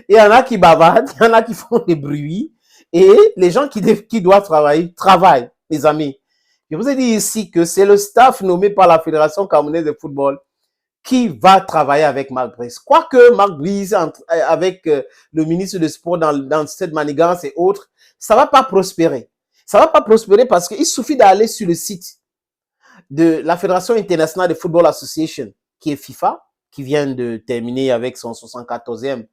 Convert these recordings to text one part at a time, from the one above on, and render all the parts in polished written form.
Il y en a qui bavardent, il y en a qui font des bruits. Et les gens qui doivent travailler, travaillent, les amis. Je vous ai dit ici que c'est le staff nommé par la Fédération camerounaise de football qui va travailler avec Marc Brice. Quoique Marc Brice, avec le ministre de Sport dans cette manigance et autres, ça ne va pas prospérer. Ça ne va pas prospérer parce qu'il suffit d'aller sur le site de la Fédération internationale de football association, qui est FIFA, qui vient de terminer avec son 74e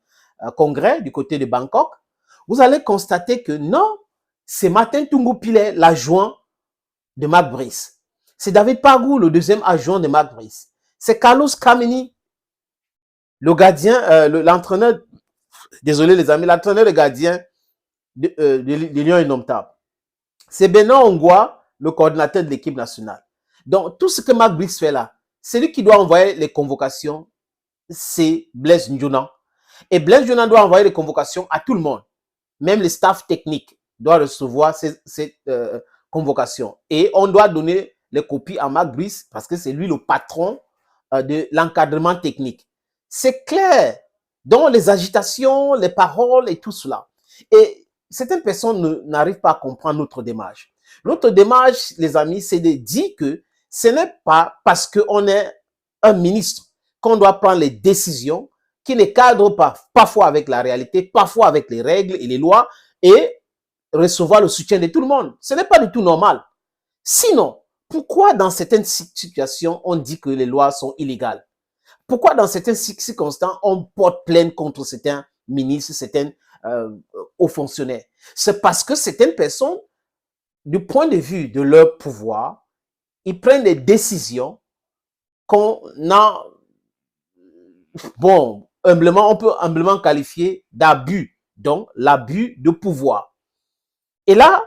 congrès du côté de Bangkok. Vous allez constater que non, c'est Martin Tungu Pilet, l'adjoint de Marc Brice. C'est David Pagou, le deuxième adjoint de Marc Brice. C'est Carlos Kameni, le gardien, l'entraîneur, désolé les amis, l'entraîneur de gardien de Lyon Indomptable. C'est Benoît Ongwa, le coordinateur de l'équipe nationale. Donc, tout ce que Marc Brice fait là, c'est lui qui doit envoyer les convocations, c'est Blaise Ndjounan. Et Blaise Ndjounan doit envoyer les convocations à tout le monde. Même le staff technique doit recevoir ces convocations. Et on doit donner les copies à Marc Brice parce que c'est lui le patron de l'encadrement technique. C'est clair. Donc, les agitations, les paroles et tout cela. Et certaines personnes n'arrivent pas à comprendre notre démarche. Notre démarche, les amis, c'est de dire que ce n'est pas parce qu'on est un ministre qu'on doit prendre les décisions qui ne cadrent pas, parfois avec la réalité, parfois avec les règles et les lois, et recevoir le soutien de tout le monde. Ce n'est pas du tout normal. Sinon, pourquoi dans certaines situations, on dit que les lois sont illégales? Pourquoi dans certaines circonstances, on porte plainte contre certains ministres, certains hauts fonctionnaires? C'est parce que certaines personnes, du point de vue de leur pouvoir, ils prennent des décisions qu'on a, bon, humblement, on peut humblement qualifier d'abus. Donc, l'abus de pouvoir. Et là,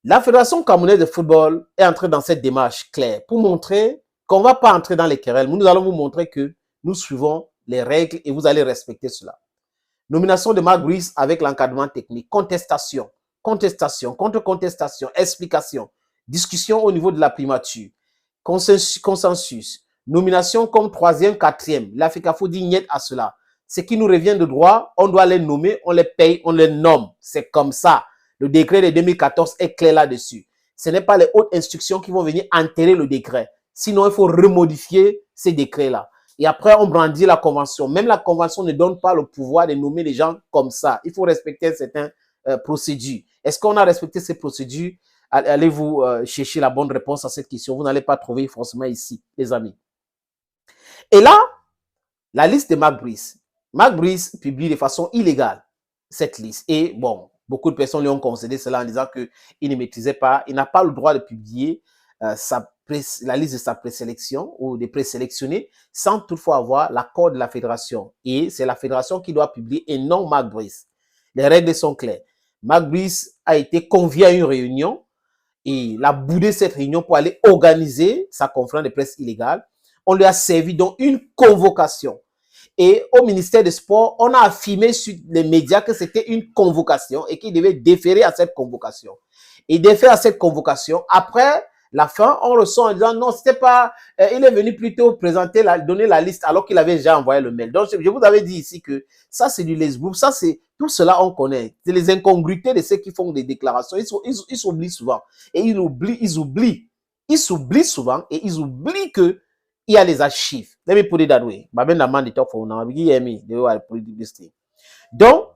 la Fédération camerounaise de football est entrée dans cette démarche claire pour montrer qu'on ne va pas entrer dans les querelles. Nous allons vous montrer que nous suivons les règles et vous allez respecter cela. Nomination de Marc Brice avec l'encadrement technique, contestation, contre-contestation, explication, discussion au niveau de la primature, consensus, nomination comme 3e, 4e. L'Africafo dit niet à cela. Ce qui nous revient de droit, on doit les nommer, on les paye, on les nomme. C'est comme ça. Le décret de 2014 est clair là-dessus. Ce n'est pas les hautes instructions qui vont venir enterrer le décret. Sinon, il faut remodifier ces décrets-là. Et après, on brandit la convention. Même la convention ne donne pas le pouvoir de nommer les gens comme ça. Il faut respecter certaines procédures. Est-ce qu'on a respecté ces procédures? Allez-vous chercher la bonne réponse à cette question. Vous n'allez pas trouver forcément ici, les amis. Et là, la liste de Marc Brice. Marc Brice publie de façon illégale cette liste. Et bon, beaucoup de personnes lui ont concédé cela en disant qu'il ne maîtrisait pas, il n'a pas le droit de publier la liste de sa présélection ou de présélectionnés sans toutefois avoir l'accord de la fédération. Et c'est la fédération qui doit publier et non Marc Brice. Les règles sont claires. Marc Brice a été convié à une réunion et il a boudé cette réunion pour aller organiser sa conférence de presse illégale. On lui a servi donc une convocation. Et au ministère des Sports, on a affirmé sur les médias que c'était une convocation et qu'il devait déférer à cette convocation. Et déférer à cette convocation, après la fin, on ressent en disant non, c'était pas, il est venu plutôt présenter, donner la liste alors qu'il avait déjà envoyé le mail. Donc, je vous avais dit ici que ça, c'est du lesbourg. Ça, c'est, tout cela, on connaît. C'est les incongruités de ceux qui font des déclarations. Ils s'oublient souvent. Et ils s'oublient souvent et ils oublient que il y a les archives. Let me put it that way. Donc,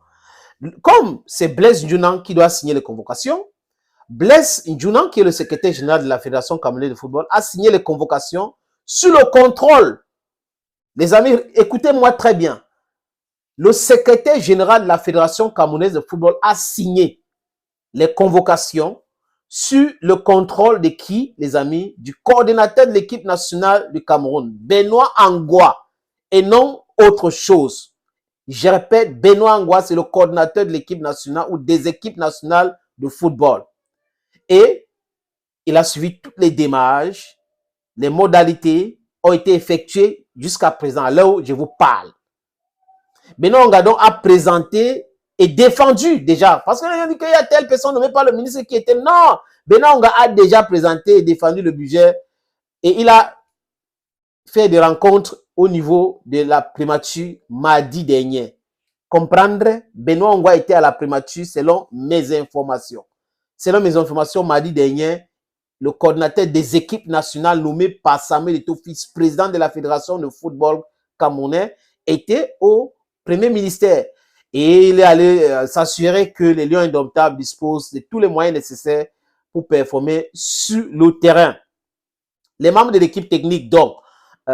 comme c'est Blaise Ndjounan qui doit signer les convocations, Blaise Ndjounan, qui est le secrétaire général de la Fédération camerounaise de football, a signé les convocations sous le contrôle. Les amis, écoutez-moi très bien. Le secrétaire général de la Fédération camerounaise de football a signé les convocations sur le contrôle de qui, les amis? Du coordinateur de l'équipe nationale du Cameroun, Benoît Angwa, et non autre chose. Je répète, Benoît Angwa, c'est le coordinateur de l'équipe nationale ou des équipes nationales de football. Et il a suivi toutes les démarches, les modalités ont été effectuées jusqu'à présent, là où je vous parle. Benoît Angwa donc a présenté et défendu déjà. Parce qu'il a dit qu'il y a telle personne, nommée par le ministre qui était... Non, Benoît Angwa a déjà présenté et défendu le budget et il a fait des rencontres au niveau de la primature mardi dernier. Comprendre, Benoît Ongwa était à la primature selon mes informations. Selon mes informations, mardi dernier, le coordinateur des équipes nationales nommé par Samuel Eto'o, président de la Fédération de football camerounais, était au Premier ministère. Et il est allé s'assurer que les Lions indomptables disposent de tous les moyens nécessaires pour performer sur le terrain. Les membres de l'équipe technique, donc,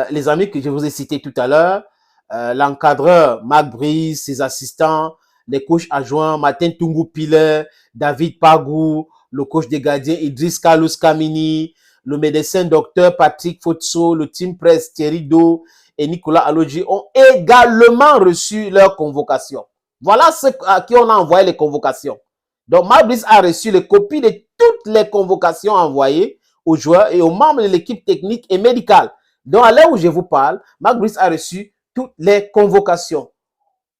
les amis que je vous ai cités tout à l'heure, l'encadreur Marc Brice, ses assistants, les coachs adjoints Martin Tungu-Pile, David Pagou, le coach des gardiens Idriss Carlos Kamini, le médecin docteur Patrick Fotso, le team presse Thierry Do et Nicolas Alodji ont également reçu leur convocation. Voilà ceux à qui on a envoyé les convocations. Donc, Marc Brice a reçu les copies de toutes les convocations envoyées aux joueurs et aux membres de l'équipe technique et médicale. Donc, à l'heure où je vous parle, Marc Brice a reçu toutes les convocations.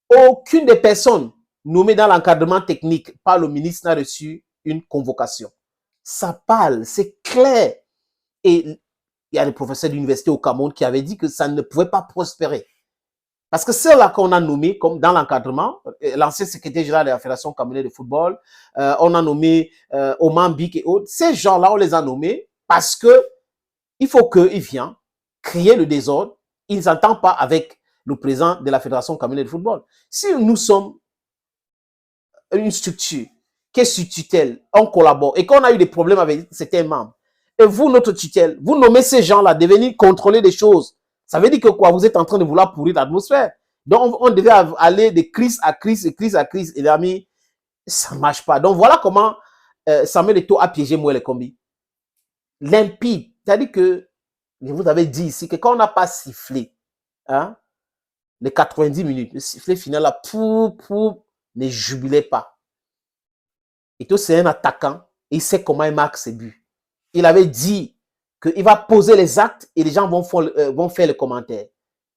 Aucune des personnes nommées dans l'encadrement technique par le ministre n'a reçu une convocation. Ça parle, c'est clair. Et il y a des professeurs d'université au Cameroun qui avaient dit que ça ne pouvait pas prospérer. Parce que ceux-là qu'on a nommés comme dans l'encadrement, l'ancien secrétaire général de la Fédération camerounaise de football, on a nommé Oman Bik et autres, ces gens-là, on les a nommés parce que il faut qu'ils viennent créer le désordre. Ils ne s'entendent pas avec le président de la Fédération camerounaise de football. Si nous sommes une structure qui est sous tutelle, on collabore et qu'on a eu des problèmes avec certains membres, et vous, notre tutelle, vous nommez ces gens-là de venir contrôler des choses, ça veut dire que quoi? Vous êtes en train de vouloir pourrir l'atmosphère. Donc, on devait aller de crise à crise, de crise à crise. Et les amis, ça ne marche pas. Donc, voilà comment Samuel Eto'o a piégé Mouele Kombi. Limpide. C'est-à-dire que, je vous avais dit ici, que quand on n'a pas sifflé, hein, les 90 minutes, le sifflet final, là, ne jubilait pas. Eto'o, c'est un attaquant. Il sait comment il marque ses buts. Il avait dit qu'il va poser les actes et les gens vont faire le commentaire.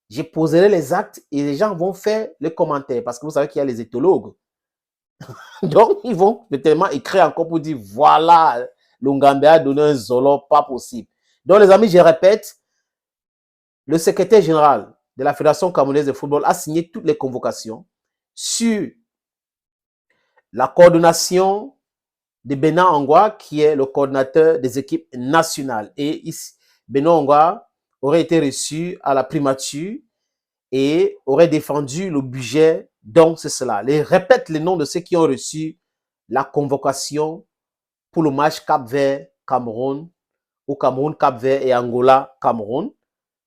Je poserai les actes et les gens vont faire le commentaire parce que vous savez qu'il y a les éthologues. Donc, ils vont tellement écrire encore pour dire voilà, Lungambe a donné un zolo pas possible. Donc, les amis, je répète, le secrétaire général de la Fédération camerounaise de football a signé toutes les convocations sur la coordination de Benoît Ongwa, qui est le coordinateur des équipes nationales. Et ici, Benoît Ongwa aurait été reçu à la primature et aurait défendu le budget. Donc, c'est cela. Je répète les noms de ceux qui ont reçu la convocation pour le match Cap-Vert-Cameroun, ou Cameroun-Cap-Vert et Angola-Cameroun.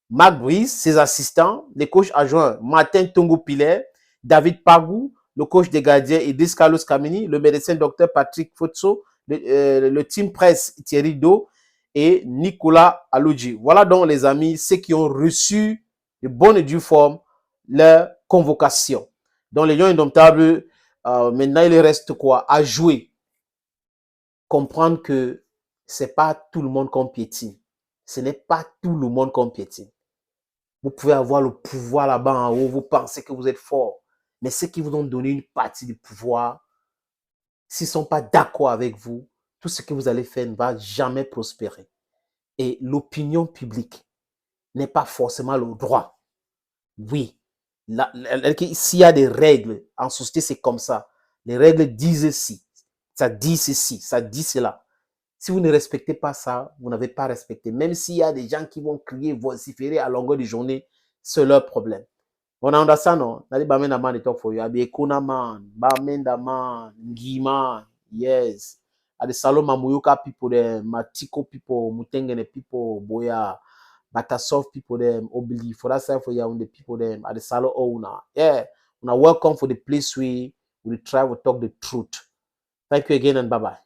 Marc Brice, ses assistants, les coachs adjoints Martin Tungu-Pile, David Pagou, le coach des gardiens Idriss Carlos Kamini, le médecin docteur Patrick Fotso, le team presse Thierry Do et Nicolas Alodji. Voilà donc les amis, ceux qui ont reçu de bonne et due forme leur convocation. Donc les Lions indomptables, maintenant il reste quoi? À jouer. Comprendre que c'est pas tout le monde qu'on piétine. Ce n'est pas tout le monde qu'on piétine. Vous pouvez avoir le pouvoir là-bas en haut, vous pensez que vous êtes fort. Mais ceux qui vous ont donné une partie du pouvoir, s'ils ne sont pas d'accord avec vous, tout ce que vous allez faire ne va jamais prospérer. Et l'opinion publique n'est pas forcément le droit. Oui, s'il y a des règles en société, c'est comme ça. Les règles disent ci, ça dit ceci, ça dit cela. Si vous ne respectez pas ça, vous n'avez pas respecté. Même s'il y a des gens qui vont crier, vociférer à longueur de journée, c'est leur problème. On a understand, non? Nali bamenda man talk for you. Abi ekuna man, bamenda man, ngiman, yes. At the Saloma Muyuka people them, Matiko people, Mutengene people, Boya, Batasoft people them, Obili, for that side for you, the people them, at the Salo owner. Yeah, una welcome for the place we try to talk the truth. Thank you again and bye-bye.